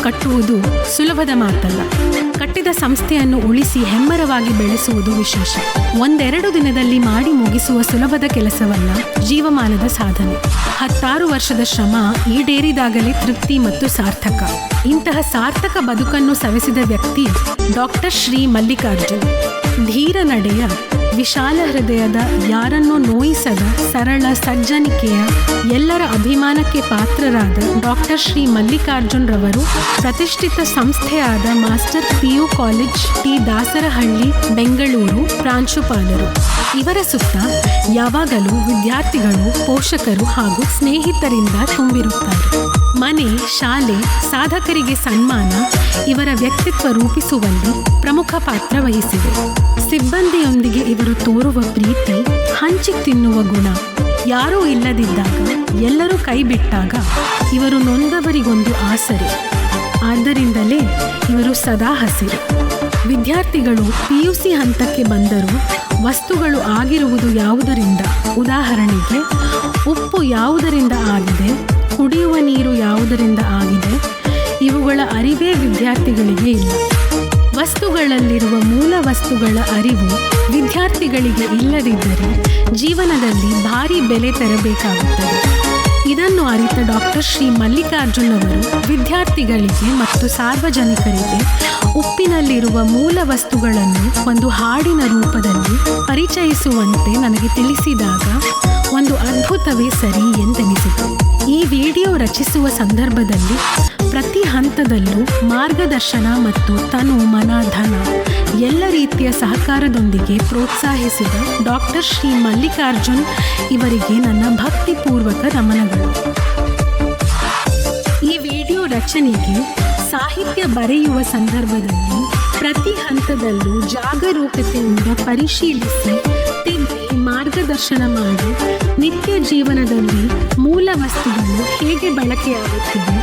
ಕಟ್ಟುವುದು ಸುಲಭದ ಮಾತಲ್ಲ. ಕಟ್ಟಿದ ಸಂಸ್ಥೆಯನ್ನು ಉಳಿಸಿ ಹೆಮ್ಮರವಾಗಿ ಬೆಳೆಸುವುದು ವಿಶೇಷ. ಒಂದೆರಡು ದಿನದಲ್ಲಿ ಮಾಡಿ ಮುಗಿಸುವ ಸುಲಭದ ಕೆಲಸವಲ್ಲ ಜೀವಮಾನದ ಸಾಧನೆ. 16 ವರ್ಷದ ಶ್ರಮ ಈಡೇರಿದಾಗಲೇ ತೃಪ್ತಿ ಮತ್ತು ಸಾರ್ಥಕ. ಇಂತಹ ಸಾರ್ಥಕ ಬದುಕನ್ನು ಸವೆಸಿದ ವ್ಯಕ್ತಿ ಡಾಕ್ಟರ್ ಶ್ರೀ ಮಲ್ಲಿಕಾರ್ಜುನ್. ಧೀರ ನಡೆಯ, ವಿಶಾಲ ಹೃದಯದ, ಯಾರನ್ನೂ ನೋಯಿಸದ, ಸರಳ ಸಜ್ಜನಿಕೆಯ, ಎಲ್ಲರ ಅಭಿಮಾನಕ್ಕೆ ಪಾತ್ರರಾದ ಡಾಕ್ಟರ್ ಶ್ರೀ ಮಲ್ಲಿಕಾರ್ಜುನ್ ರವರು ಪ್ರತಿಷ್ಠಿತ ಸಂಸ್ಥೆಯಾದ master PU college T Dasarahalli Bengaluru ಪ್ರಾಂಶುಪಾಲರು. ಇವರ ಸುತ್ತ ಯಾವಾಗಲೂ ವಿದ್ಯಾರ್ಥಿಗಳು, ಪೋಷಕರು ಹಾಗೂ ಸ್ನೇಹಿತರಿಂದ ತುಂಬಿರುತ್ತಾರೆ. ಮನೆ, ಶಾಲೆ, ಸಾಧಕರಿಗೆ ಸನ್ಮಾನ ಇವರ ವ್ಯಕ್ತಿತ್ವ ರೂಪಿಸುವಲ್ಲಿ ಪ್ರಮುಖ ಪಾತ್ರ ವಹಿಸಿವೆ. ಸಿಬ್ಬಂದಿಯೊಂದಿಗೆ ಇವರು ತೋರುವ ಪ್ರೀತಿ, ಹಂಚಿ ತಿನ್ನುವ ಗುಣ, ಯಾರೂ ಇಲ್ಲದಿದ್ದಾಗ, ಎಲ್ಲರೂ ಕೈ ಬಿಟ್ಟಾಗ ಇವರು ನೊಂದವರಿಗೊಂದು ಆಸರೆ. ಆದ್ದರಿಂದಲೇ ಇವರು ಸದಾ ಹಸಿರು. ವಿದ್ಯಾರ್ಥಿಗಳು PUC ಹಂತಕ್ಕೆ ಬಂದರೂ ವಸ್ತುಗಳು ಆಗಿರುವುದು ಯಾವುದರಿಂದ? ಉದಾಹರಣೆಗೆ, ಉಪ್ಪು ಯಾವುದರಿಂದ ಆಗಿದೆ, ಕುಡಿಯುವ ನೀರು ಯಾವುದರಿಂದ ಆಗಿದೆ, ಇವುಗಳ ಅರಿವೇ ವಿದ್ಯಾರ್ಥಿಗಳಿಗೆ ಇಲ್ಲ. ವಸ್ತುಗಳಲ್ಲಿರುವ ಮೂಲ ವಸ್ತುಗಳ ಅರಿವು ವಿದ್ಯಾರ್ಥಿಗಳಿಗೆ ಇಲ್ಲದಿದ್ದರೆ ಜೀವನದಲ್ಲಿ ಭಾರಿ ಬೆಲೆ ತೆರಬೇಕಾಗುತ್ತದೆ. ಇದನ್ನು ಅರಿತ ಡಾಕ್ಟರ್ ಶ್ರೀ ಮಲ್ಲಿಕಾರ್ಜುನ್ ಅವರು ವಿದ್ಯಾರ್ಥಿಗಳಿಗೆ ಮತ್ತು ಸಾರ್ವಜನಿಕರಿಗೆ ಉಪ್ಪಿನಲ್ಲಿರುವ ಮೂಲ ವಸ್ತುಗಳನ್ನು ಒಂದು ಹಾಡಿನ ರೂಪದಲ್ಲಿ ಪರಿಚಯಿಸುವಂತೆ ನನಗೆ ತಿಳಿಸಿದಾಗ ಒಂದು ಅದ್ಭುತವೇ ಸರಿ ಎಂದೆನಿಸಿತು. ಈ ವಿಡಿಯೋ ರಚಿಸುವ ಸಂದರ್ಭದಲ್ಲಿ ಪ್ರತಿ ಹಂತದಲ್ಲೂ ಮಾರ್ಗದರ್ಶನ ಮತ್ತು ತನು, ಮನ, ಧನ ಎಲ್ಲ ರೀತಿಯ ಸಹಕಾರದೊಂದಿಗೆ ಪ್ರೋತ್ಸಾಹಿಸಿದ ಡಾಕ್ಟರ್ ಶ್ರೀ ಮಲ್ಲಿಕಾರ್ಜುನ್ ಇವರಿಗೆ ನನ್ನ ಭಕ್ತಿಪೂರ್ವಕ ನಮನಗಳು. ಈ ವಿಡಿಯೋ ರಚನೆಗೆ ಸಾಹಿತ್ಯ ಬರೆಯುವ ಸಂದರ್ಭದಲ್ಲಿ ಪ್ರತಿ ಹಂತದಲ್ಲೂ ಜಾಗರೂಕತೆಯಿಂದ ಪರಿಶೀಲಿಸಿ, ತಿದ್ದಿ, ಮಾರ್ಗದರ್ಶನ ಮಾಡಿ ನಿತ್ಯ ಜೀವನದಲ್ಲಿ ಮೂಲ ವಸ್ತುಗಳು ಹೇಗೆ ಬಳಕೆಯಾಗುತ್ತಿವೆ,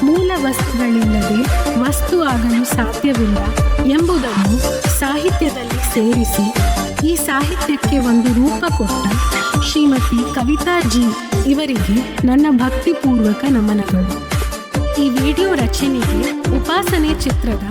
ಮೂಲ ವಸ್ತುಗಳಿಲ್ಲದೆ ವಸ್ತು ಆಗಲು ಸಾಧ್ಯವಿಲ್ಲ ಎಂಬುದನ್ನು ಸಾಹಿತ್ಯದಲ್ಲಿ ಸೇರಿಸಿ ಈ ಸಾಹಿತ್ಯಕ್ಕೆ ಒಂದು ರೂಪ ಕೊಟ್ಟ ಶ್ರೀಮತಿ ಕವಿತಾ ಜಿ ಇವರಿಗೆ ನನ್ನ ಭಕ್ತಿಪೂರ್ವಕ ನಮನಗಳು. ಈ ವಿಡಿಯೋ ರಚನೆಗೆ ಉಪಾಸನೆ ಚಿತ್ರದ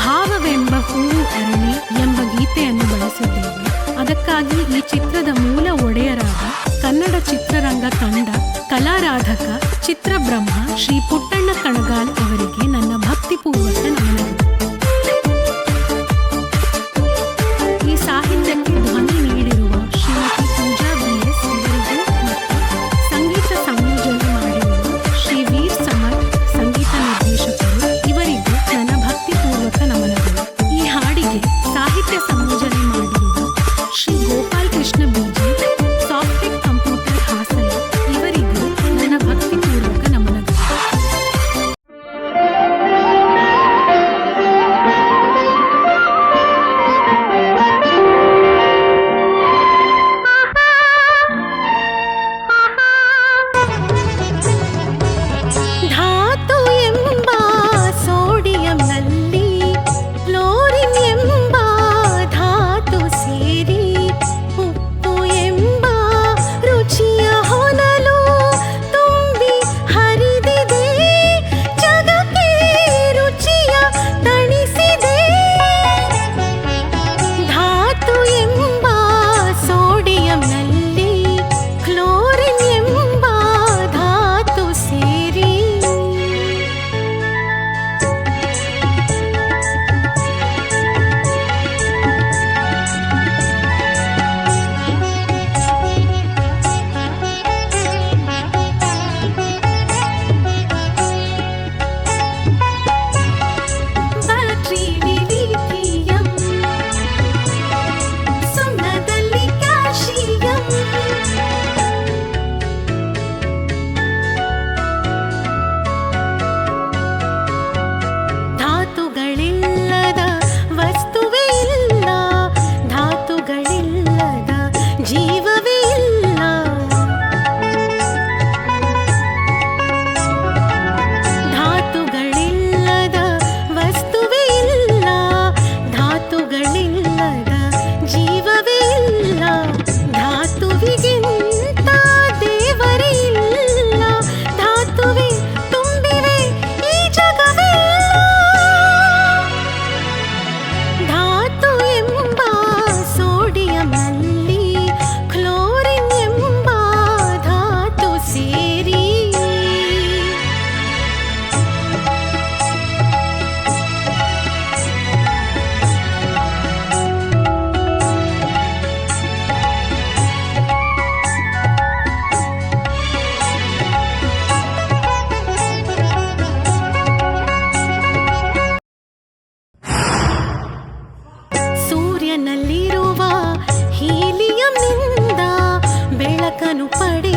ಭಾವವೆಂಬ ಹೂವು ಅರಣಿ ಎಂಬ ಗೀತೆಯನ್ನು ಬಳಸಿದ್ದೇವೆ. ಅದಕ್ಕಾಗಿ ಈ ಚಿತ್ರದ ಮೂಲ ಒಡೆಯರಾದ ಕನ್ನಡ ಚಿತ್ರರಂಗ ಕಂಡ ಕಲಾರಾಧಕ ಚಿತ್ರಬ್ರಹ್ಮ ಶ್ರೀ ಪುಟ್ಟಣ್ಣ ಕಣಗಾಲ್ ಅವರಿಗೆ ನನ್ನ ಭಕ್ತಿಪೂರ್ವಕ ನಮನಗಳು. ಈ ಸಾಹಿತ್ಯಕ್ಕೆ ಧ್ವನಿ ನೀಡಿರುವ ಶ್ರೀಮತಿ ಪೂಜಾ BS ಇವರಿಗೂ ಮತ್ತು ಸಂಗೀತ ಸಂಯೋಜನೆ ಮಾಡಿರುವ ಶ್ರೀ ವೀರ್ ಸಮರ್ಥ್ ಸಂಗೀತ ನಿರ್ದೇಶಕರು ಇವರಿಗೂ ನನ್ನ ಭಕ್ತಿಪೂರ್ವಕ ನಮನಗಳು. ಈ ಹಾಡಿಗೆ ಸಾಹಿತ್ಯ ಸಂಯೋಜನೆ ಮಾಡಿರುವ Shri Gopal Krishna BG software computer Hassan ಇವರಿಗೂ ನನ್ನ ಭಕ್ತಿಪೂರ್ವಕ ನಮನಗಳು. ಬೆಳಕನ್ನು ಪಡೆ